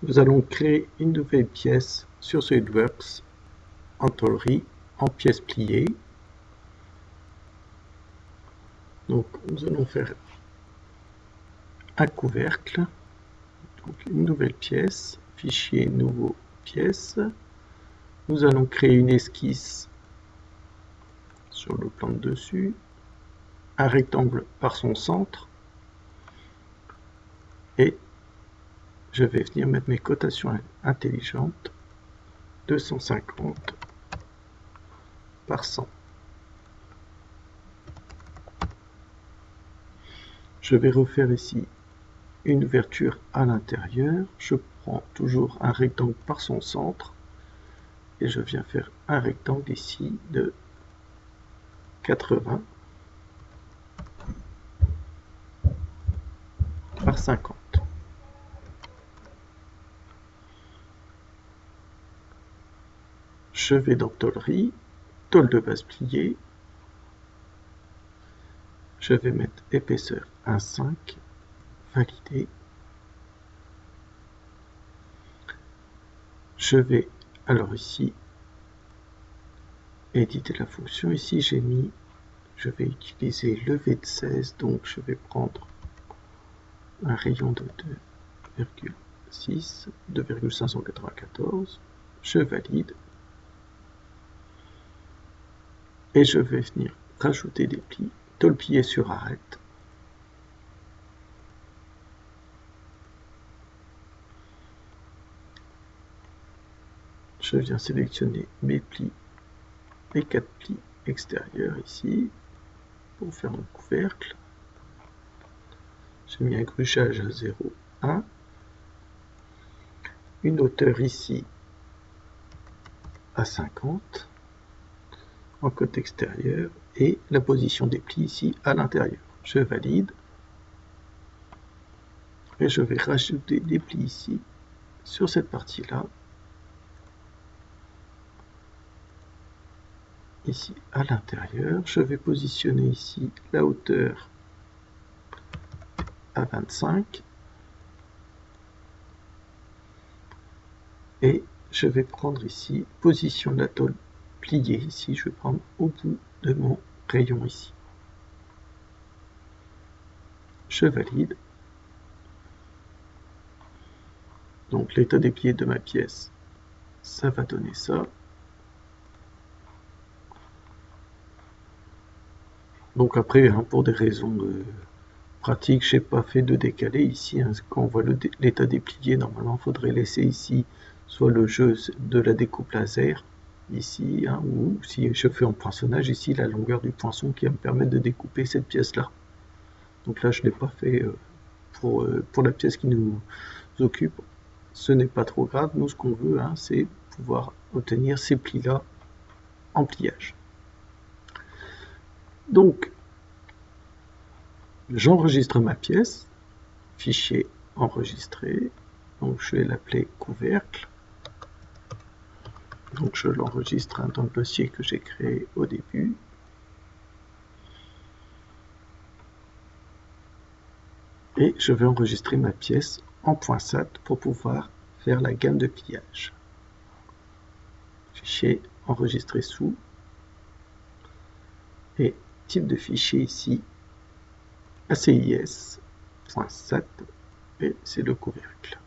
Nous allons créer une nouvelle pièce sur SolidWorks en tôlerie, en pièces pliées. Donc nous allons faire un couvercle, donc une nouvelle pièce, fichier nouveau pièce. Nous allons créer une esquisse sur le plan de dessus, un rectangle par son centre, et je vais venir mettre mes cotations intelligentes, 250 par 100. Je vais refaire ici une ouverture à l'intérieur. Je prends toujours un rectangle par son centre et je viens faire un rectangle ici de 80 par 50. Je vais dans tôlerie, tôle de base pliée. Je vais mettre épaisseur 1,5, valider. Je vais alors ici éditer la fonction. Ici je vais utiliser levé de 16, donc je vais prendre un rayon de 2,6, 2,594. Je valide. Et je vais venir rajouter des plis, tôle pliée sur arête. Je viens sélectionner mes plis, les 4 plis extérieurs ici, pour faire mon couvercle. J'ai mis un gruchage à 0,1, une hauteur ici à 50, en côté extérieur, et la position des plis ici à l'intérieur. Je valide, et je vais rajouter des plis ici, sur cette partie-là, ici à l'intérieur. Je vais positionner ici la hauteur à 25 et je vais prendre ici position de la tôle pliée. Ici je vais prendre au bout de mon rayon ici. Je valide. Donc l'état déplié de ma pièce, ça va donner ça. Donc après, pour des raisons pratiques, je n'ai pas fait de décalé ici. Quand on voit l'état déplié, normalement, il faudrait laisser ici soit le jeu de la découpe laser, ici, ou si je fais en poinçonnage, ici, la longueur du poinçon qui va me permettre de découper cette pièce-là. Donc là, je ne l'ai pas fait pour la pièce qui nous occupe. Ce n'est pas trop grave. Nous, ce qu'on veut, c'est pouvoir obtenir ces plis-là en pliage. Donc, j'enregistre ma pièce, fichier enregistré, donc je vais l'appeler couvercle. Donc je l'enregistre dans le dossier que j'ai créé au début. Et je vais enregistrer ma pièce en .sat pour pouvoir faire la gamme de pliage. Fichier enregistré sous. Et type de fichier ici, ACIS.sat, et c'est le couvercle.